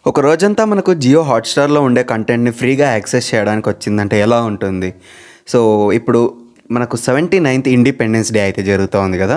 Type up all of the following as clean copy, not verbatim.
ఒక రోజంతా మనకు జియో హాట్‌స్టార్‌లో ఉండే కంటెంట్‌ని ఫ్రీగా యాక్సెస్ చేయడానికి వచ్చిందంటే ఎలా ఉంటుంది? సో, ఇప్పుడు మనకు 79th ఇండిపెండెన్స్ డే అయితే జరుగుతా ఉంది గదా!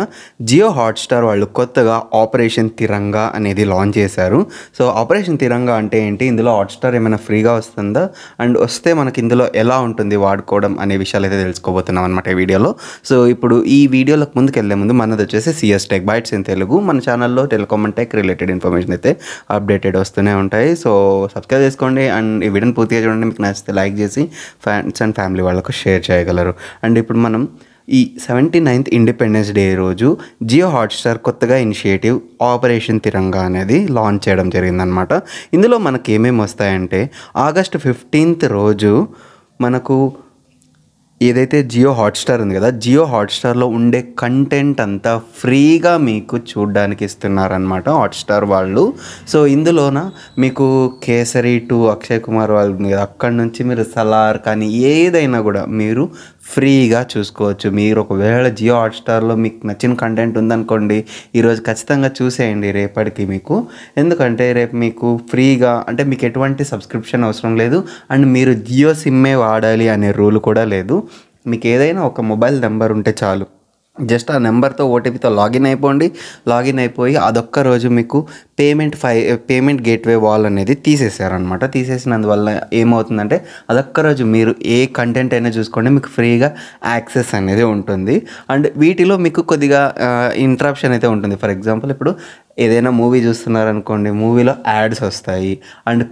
జియో హాట్‌స్టార్ వాళ్ళు కొత్తగా ఆపరేషన్ తిరంగా అనేది లాంచ్ చేశారు. సో, ఆపరేషన్ తిరంగా అంటే ఏంటి? ఇందులో హాట్‌స్టార్ ఏమైనా ఫ్రీగా వస్తుందా? అండ్ వస్తే మనకి ఇందులో ఎలా ఉంటుంది వాడుకోవడం అనే విషయాలైతే తెలుసుకోబోతున్నాం అనమాట ఈ వీడియోలో. సో, ఇప్పుడు ఈ వీడియోలోకి ముందుకెళ్ళే ముందు మనదొచ్చేసి CS tech bytes in Telugu. మన ఛానల్‌లో telecom and tech related information అయితే అప్డేటెడ్ వస్తూనే ఉంటాయి. సో, సబ్స్క్రైబ్ చేసుకోండి అండ్ ఈ వీడియోని పూర్తిగా చూడండి. మీకు నచ్చితే లైక్ చేసి ఫ్రెండ్స్ అండ్ ఫ్యామిలీ వాళ్ళకు షేర్ చేయగలరు. అండ్ ఇప్పుడు మనం ఈ 79th ఇండిపెండెన్స్ డే రోజు జియో హాట్‌స్టార్ కొత్తగా ఇనిషియేటివ్ ఆపరేషన్ తిరంగా అనేది లాంచ్ చేయడం జరిగిందనమాట. ఇందులో మనకి ఏమేమి వస్తాయంటే ఆగస్ట్ 15th రోజు మనకు ఏదైతే జియో హాట్‌స్టార్ ఉంది కదా! జియో హాట్‌స్టార్‌లో ఉండే కంటెంట్ అంతా ఫ్రీగా మీకు చూడ్డానికి ఇస్తున్నారనమాట హాట్‌స్టార్ వాళ్ళు. సో, ఇందులోన మీకు 'కేసరి 2' అక్షయ్ కుమార్ వాళ్ళది ఉంది కదా! అక్కడి నుంచి మీరు 'సలార్' కానీ ఏదైనా కూడా మీరు ఫ్రీగా చూసుకోవచ్చు. మీరు ఒకవేళ జియో హాట్‌స్టార్‌లో మీకు నచ్చిన కంటెంట్ ఉందనుకోండి, ఈరోజు ఖచ్చితంగా చూసేయండి రేపటికి మీకు. ఎందుకంటే రేపు మీకు ఫ్రీగా అంటే మీకు ఎటువంటి సబ్స్క్రిప్షన్ అవసరం లేదు. అండ్ మీరు జియో సిమ్మే వాడాలి అనే రూల్ కూడా లేదు. మీకు ఏదైనా ఒక మొబైల్ నెంబర్ ఉంటే చాలు. జస్ట్ ఆ నెంబర్‌తో ఓటీపీతో లాగిన్ అయిపోండి. లాగిన్ అయిపోయి అదొక్క రోజు మీకు పేమెంట్ గేట్‌వే వాల్ అనేది తీసేశారనమాట. తీసేసినందువల్ల ఏమవుతుందంటే అదొక్క రోజు మీరు ఏ కంటెంట్ అయినా చూసుకోండి, మీకు ఫ్రీగా యాక్సెస్ అనేది ఉంటుంది. అండ్ వీటిలో మీకు కొద్దిగా ఇంటరప్షన్ అయితే ఉంటుంది. ఫర్ ఎగ్జాంపుల్ ఇప్పుడు ఏదైనా మూవీ చూస్తున్నారనుకోండి, మూవీలో యాడ్స్ వస్తాయి. అండ్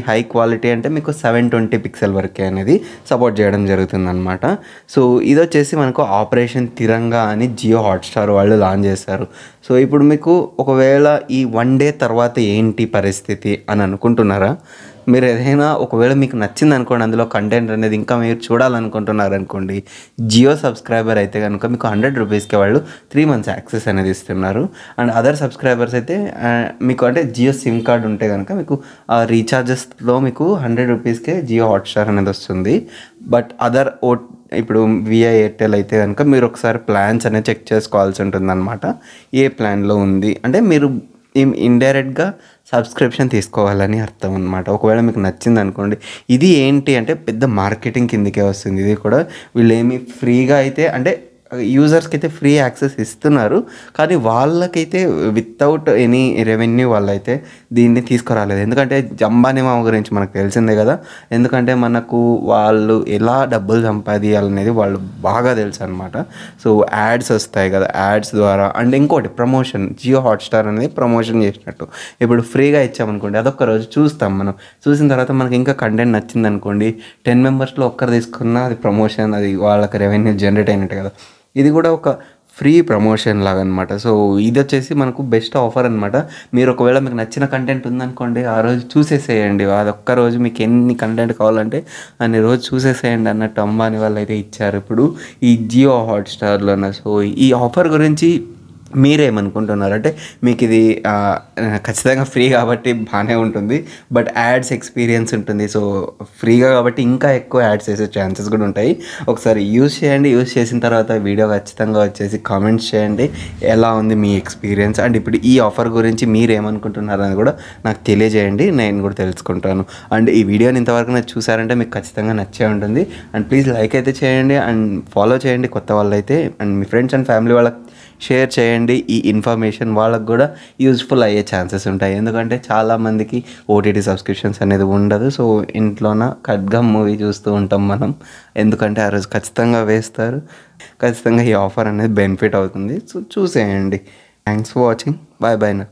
హై క్వాలిటీ అంటే మీకు 720 పిక్సెల్ వరకే అనేది సపోర్ట్ చేయడం జరుగుతుందనమాట. సో, ఇదొచ్చేసి మనకు ఆపరేషన్ తిరంగా అని జియో హాట్‌స్టార్ వాళ్ళు లాంచ్ చేశారు. సో, ఇప్పుడు మీకు ఒకవేళ ఈ 1 డే తర్వాత ఏంటి పరిస్థితి అని అనుకుంటున్నారా? మీరు ఏదైనా ఒకవేళ మీకు నచ్చిందనుకోండి, అందులో కంటెంట్ అనేది ఇంకా మీరు చూడాలనుకుంటున్నారనుకోండి, జియో సబ్స్క్రైబర్ అయితే కనుక మీకు 100 రూపీస్‌కి వాళ్ళు 3 మంత్స్ యాక్సెస్ అనేది ఇస్తున్నారు. అండ్ అదర్ సబ్స్క్రైబర్స్ అయితే మీకు అంటే జియో సిమ్ కార్డ్ ఉంటే కనుక మీకు రీఛార్జెస్లో మీకు 100 రూపీస్‌కే జియో హాట్‌స్టార్ అనేది వస్తుంది. బట్ ఇప్పుడు విఐ ఎయిర్టెల్ అయితే కనుక మీరు ఒకసారి ప్లాన్స్ అనేది చెక్ చేసుకోవాల్సి ఉంటుందన్నమాట. ఏ ప్లాన్లో ఉంది అంటే మీరు ఇండైరెక్ట్గా సబ్స్క్రిప్షన్ తీసుకోవాలని అర్థం అనమాట. ఒకవేళ మీకు నచ్చింది అనుకోండి. ఇది ఏంటి అంటే పెద్ద మార్కెటింగ్ కిందకే వస్తుంది. ఇది కూడా వీళ్ళేమి ఫ్రీగా అయితే అంటే యూజర్స్కి అయితే ఫ్రీ యాక్సెస్ ఇస్తున్నారు. కానీ వాళ్ళకైతే వితౌట్ ఎనీ రెవెన్యూ వాళ్ళైతే దీన్ని తీసుకురాలేదు. ఎందుకంటే అంబానీ మామ గురించి మనకు తెలిసిందే కదా! ఎందుకంటే మనకు వాళ్ళు ఎలా డబ్బులు సంపాదించాలనేది వాళ్ళు బాగా తెలుసు అనమాట. సో, యాడ్స్ వస్తాయి కదా! యాడ్స్ ద్వారా అండ్ ఇంకోటి ప్రమోషన్ జియో హాట్‌స్టార్ అనేది ప్రమోషన్ చేసినట్టు. ఇప్పుడు ఫ్రీగా ఇచ్చామనుకోండి, అదొక్క రోజు చూస్తాం మనం. చూసిన తర్వాత మనకి ఇంకా కంటెంట్ నచ్చిందనుకోండి, 10 మెంబర్స్‌లో ఒక్కరు తీసుకున్నా అది ప్రమోషన్, అది వాళ్ళకి రెవెన్యూ జనరేట్ అయినట్టు కదా! ఇది కూడా ఒక ఫ్రీ ప్రమోషన్ లాగా అనమాట. సో, ఇది వచ్చేసి మనకు బెస్ట్ ఆఫర్ అనమాట. మీరు ఒకవేళ మీకు నచ్చిన కంటెంట్ ఉందనుకోండి, ఆ రోజు చూసేసేయండి. అదొక్క రోజు మీకు ఎన్ని కంటెంట్ కావాలంటే అన్ని రోజు చూసేసేయండి అన్నట్టు అంబానీ వాళ్ళు అయితే ఇచ్చారు ఇప్పుడు ఈ జియో హాట్‌స్టార్‌లోన. సో, ఈ ఆఫర్ గురించి మీరేమనుకుంటున్నారు? అంటే మీకు ఇది ఖచ్చితంగా ఫ్రీ కాబట్టి బాగానే ఉంటుంది. బట్ యాడ్స్ ఎక్స్పీరియన్స్ ఉంటుంది. సో, ఫ్రీగా కాబట్టి ఇంకా ఎక్కువ యాడ్స్ వేసే ఛాన్సెస్ కూడా ఉంటాయి. ఒకసారి యూజ్ చేయండి. యూజ్ చేసిన తర్వాత వీడియో ఖచ్చితంగా వచ్చేసి కామెంట్స్ చేయండి. ఎలా ఉంది మీ ఎక్స్పీరియన్స్? అండ్ ఇప్పుడు ఈ ఆఫర్ గురించి మీరేమనుకుంటున్నారని కూడా నాకు తెలియజేయండి. నేను కూడా తెలుసుకుంటాను. అండ్ ఈ వీడియోని ఇంతవరకు నాకు చూసారంటే మీకు ఖచ్చితంగా నచ్చే ఉంటుంది. అండ్ ప్లీజ్ లైక్ అయితే చేయండి అండ్ ఫాలో చేయండి కొత్త వాళ్ళైతే. And me friends and family వాళ్ళకి షేర్ చేయండి. ఈ ఇన్ఫర్మేషన్ వాళ్ళకు కూడా యూజ్ఫుల్ అయ్యే ఛాన్సెస్ ఉంటాయి. ఎందుకంటే చాలామందికి ఓటీటీ సబ్స్క్రిప్షన్స్ అనేది ఉండదు. సో, ఇంట్లోన ఖడ్గం మూవీ చూస్తూ ఉంటాం మనం. ఎందుకంటే ఆ రోజు ఖచ్చితంగా వేస్తారు. ఖచ్చితంగా ఈ ఆఫర్ అనేది బెనిఫిట్ అవుతుంది. సో, చూసేయండి. Thanks for watching. Bye bye నా.